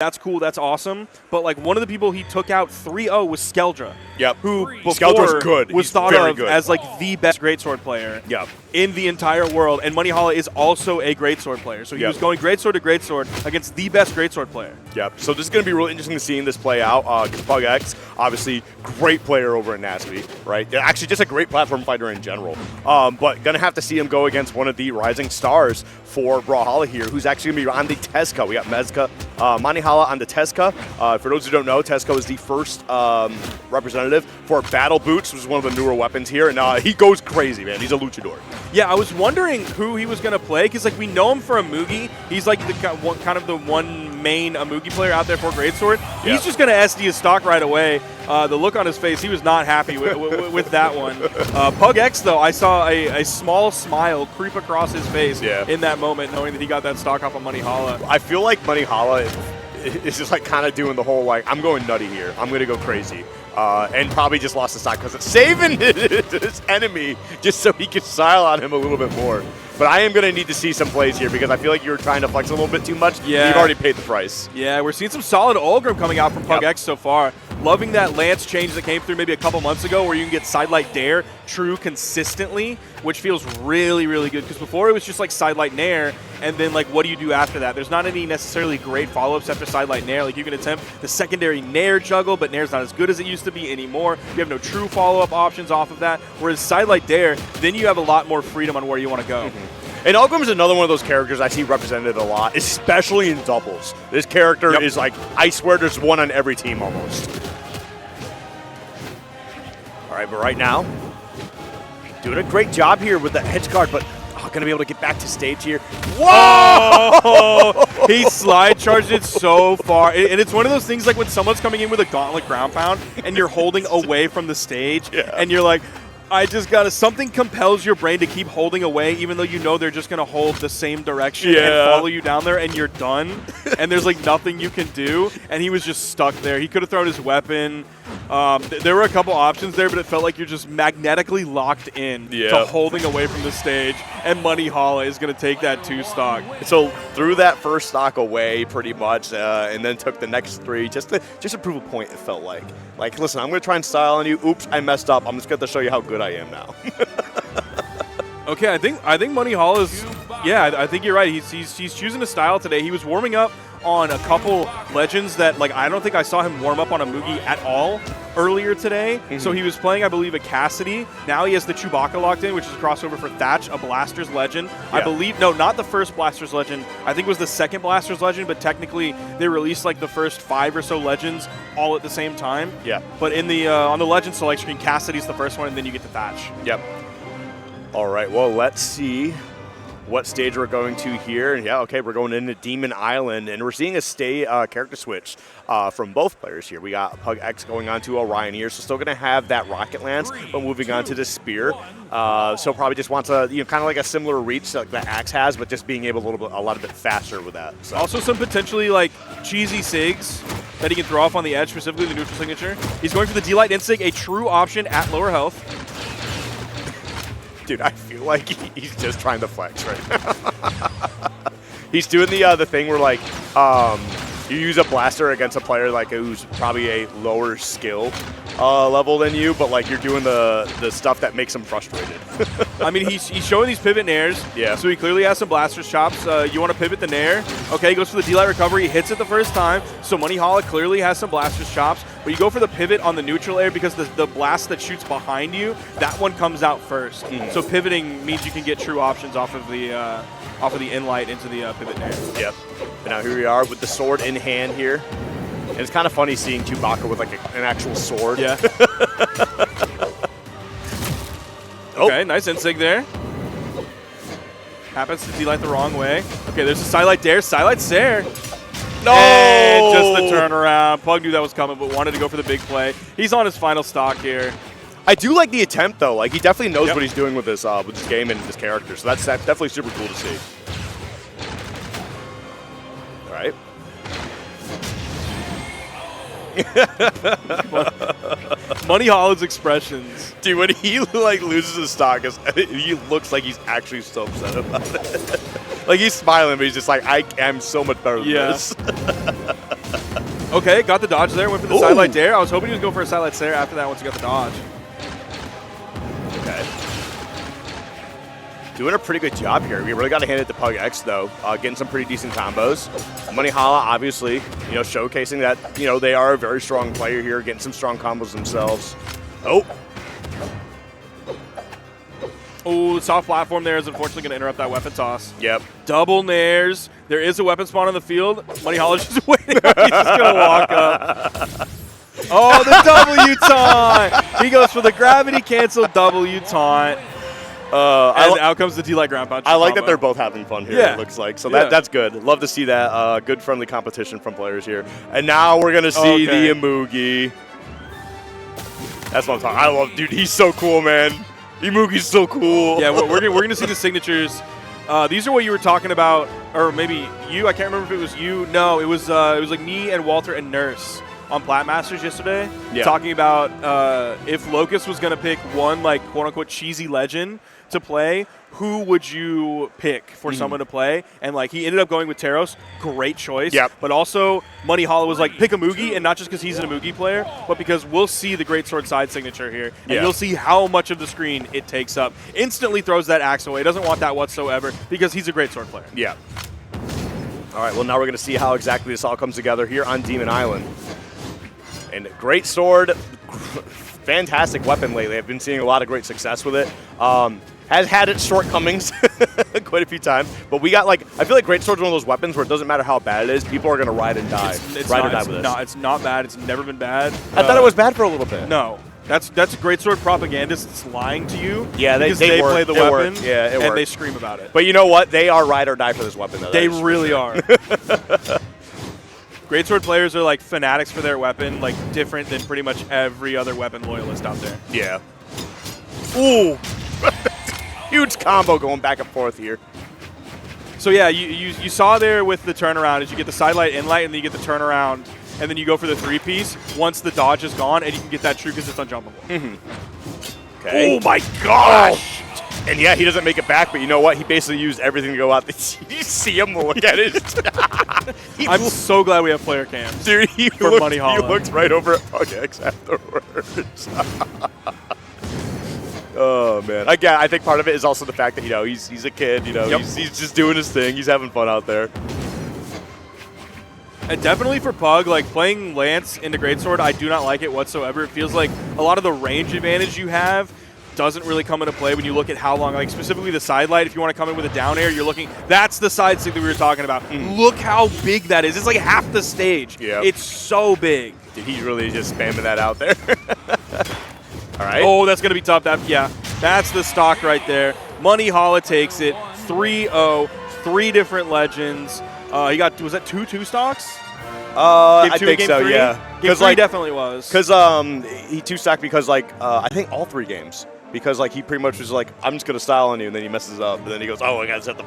That's cool, that's awesome. But like one of the people he took out 3-0 was Skeldra. Yep. Who before Skeldra's good. was He's thought very of good. as like the best greatsword player in the entire world. And Monihalla is also a greatsword player. So he was going greatsword to greatsword against the best greatsword player. Yep. So this is going to be really interesting to seeing this play out. Pugx, obviously, great player over in Nasby, right? Actually, just a great platform fighter in general. But going to have to see him go against one of the rising stars for Brawlhalla here, who's actually going to be on the Tezca. We got Mezca, Monihalla on the Tezca. For those who don't know, Tezca is the first representative for Battle Boots, which is one of the newer weapons here, and he goes crazy, man. He's a luchador. Yeah, I was wondering who he was going to play, because like we know him for Amugi. He's like the kind of the one main Amugi player out there for greatsword. He's just going to SD his stock right away. The look on his face, he was not happy with that one. Pugx, though, I saw a small smile creep across his face in that moment, knowing that he got that stock off of Monihalla. I feel like Monihalla is just like kind of doing the whole like, I'm going nutty here. I'm going to go crazy. And probably just lost the stock because it's saving his enemy just so he can style on him a little bit more. But I am going to need to see some plays here because I feel like you're trying to flex a little bit too much. Yeah. You've already paid the price. Yeah, we're seeing some solid Ulgrim coming out from Pugx so far. Loving that Lance change that came through maybe a couple months ago where you can get Sidelight Dare true consistently, which feels really, really good. Because before it was just like Sidelight Nair, and then like what do you do after that? There's not any necessarily great follow-ups after Sidelight Nair. Like you can attempt the secondary Nair juggle, but Nair's not as good as it used to be anymore. You have no true follow-up options off of that. Whereas Sidelight Dare, then you have a lot more freedom on where you want to go. And Ulgrim is another one of those characters I see represented a lot, especially in doubles. This character is like, I swear there's one on every team almost. All right, but right now, doing a great job here with the edge guard, but going to be able to get back to stage here. Whoa! Oh, he slide charged it so far. And it's one of those things like when someone's coming in with a gauntlet ground pound and you're holding away from the stage and you're like, I just got to, something compels your brain to keep holding away even though you know they're just going to hold the same direction and follow you down there and you're done. And there's like nothing you can do. And he was just stuck there. He could have thrown his weapon. There were a couple options there, but it felt like you're just magnetically locked in to holding away from the stage. And Monihalla is going to take that 2 stock. So threw that first stock away pretty much, and then took the next 3 just to prove a point. It felt like listen, I'm going to try and style on you. Oops, I messed up. I'm just going to show you how good I am now. Okay, I think Monihalla is. Yeah, I think you're right. He's choosing a style today. He was warming up on a couple legends that like I don't think I saw him warm up on a Mugi at all earlier today. So he was playing, I believe, a Cassidy. Now he has the Chewbacca locked in, which is a crossover for Thatch, a Blaster's Legend. I believe, no, not the first Blaster's Legend. I think it was the second Blaster's Legend, but technically they released like the first 5 or so legends all at the same time. Yeah. But in the on the Legend select screen, Cassidy's the first one, and then you get to Thatch. Yep. All right, well, let's see what stage we're going to here. Yeah, okay, we're going into Demon Island, and we're seeing a character switch from both players here. We got Pugx going on to Orion here, so still going to have that Rocket Lance, but moving on to the Spear. So probably just wants a, kind of like a similar reach like that Axe has, but just being able a lot bit faster with that. So. Also some potentially like cheesy SIGs that he can throw off on the edge, specifically the neutral signature. He's going for the D-Light Insig, a true option at lower health. Dude, I feel like he's just trying to flex right now. He's doing the thing where like you use a blaster against a player like who's probably a lower skill level than you, but like you're doing the stuff that makes him frustrated. I mean, he's showing these pivot nairs. Yeah. So he clearly has some blaster's chops. You want to pivot the nair. Okay, he goes for the D-Light recovery. He hits it the first time. So Monihalla clearly has some blaster's chops. But you go for the pivot on the neutral air because the blast that shoots behind you, that one comes out first. So pivoting means you can get true options off of the in-light into the pivot nair. Yep. But now here we are with the sword in hand here. And it's kind of funny seeing Chewbacca with like an actual sword. Yeah. Okay, nice insig there. Happens to D-Light the wrong way. Okay, there's a Sidelight Dare. Sidelight Dare. No! And just the turnaround. Pug knew that was coming, but wanted to go for the big play. He's on his final stock here. I do like the attempt, though. Like, he definitely knows what he's doing with this game and this character. So that's definitely super cool to see. All right. Monihalla's expressions. Dude, when he like loses his stock, he looks like he's actually so upset about it. Like he's smiling, but he's just like, I am so much better than this. Okay, got the dodge there. Went for the sidelight dare. I was hoping he was going for a sidelight dare after that once he got the dodge. Okay. Doing a pretty good job here. We really got to hand it to Pugx, though. Getting some pretty decent combos. Monihalla, obviously, you know, showcasing that, you know, they are a very strong player here, getting some strong combos themselves. Oh, the soft platform there is unfortunately going to interrupt that weapon toss. yep. Double nairs. There is a weapon spawn on the field. Moneyhalla's just waiting. He's just going to walk up. Oh, the W taunt. He goes for the gravity cancel W taunt. And out comes the D-Light ground pound. I like that they're both having fun here, it looks like. So that's good. Love to see that. Good friendly competition from players here. And now we're going to see the Imugi. That's what I'm talking. I love, dude, he's so cool, man. Imugi's so cool. Yeah, we're going to see the signatures. These are what you were talking about, or maybe you. I can't remember if it was you. No, it was like me and Walter and Nurse on Platmasters yesterday, talking about if Locust was going to pick one, like, quote-unquote cheesy legend to play, who would you pick for someone to play? And, like, he ended up going with Taros. Great choice. Yep. But also, Monihalla was like, pick a Mugi, and not just because he's an Mugi player, but because we'll see the Great Sword side signature here, and you'll see how much of the screen it takes up. Instantly throws that axe away. Doesn't want that whatsoever because he's a Great Sword player. Yeah. All right, well, now we're going to see how exactly this all comes together here on Demon Island. And Great Sword, fantastic weapon lately. I've been seeing a lot of great success with it. Has had its shortcomings quite a few times, but we got, like, I feel like Great Sword's one of those weapons where it doesn't matter how bad it is, people are going to ride and die. Ride or die with this. It's not bad. It's never been bad. I thought it was bad for a little bit. No. That's Great Sword propagandists lying to you. Yeah, because they play the weapon and and they scream about it. But you know what? They are ride or die for this weapon, though. They really are. Great Sword players are like fanatics for their weapon, like different than pretty much every other weapon loyalist out there. Yeah. Ooh. Huge combo going back and forth here. So yeah, you saw there with the turnaround is you get the sidelight inlight and then you get the turnaround and then you go for the three-piece once the dodge is gone and you can get that true because it's unjumpable. Okay. Oh my gosh! And yeah, he doesn't make it back, but you know what? He basically used everything to go out. You see him look at it. I'm so glad we have player cams. Dude, he looked right over at Pugx afterwards. Oh, man. Again, I think part of it is also the fact that, you know, he's a kid, you know, he's just doing his thing. He's having fun out there. And definitely for Pug, like playing Lance into Great Sword, I do not like it whatsoever. It feels like a lot of the range advantage you have doesn't really come into play when you look at how long, like specifically the side light, if you want to come in with a down air, you're looking, that's the side stick that we were talking about. Look how big that is. It's like half the stage. Yep. It's so big. Did he really just spamming that out there? All right. Oh, that's going to be tough. That's the stock right there. Monihalla takes it. 3-0. 3 different legends. He got, was that two stocks? I think so, yeah. Game 3 definitely was. Because he two-stacked because, like, I think all 3 games. Because, like, he pretty much was like, I'm just going to style on you, and then he messes up. And then he goes, oh, I got to set the play.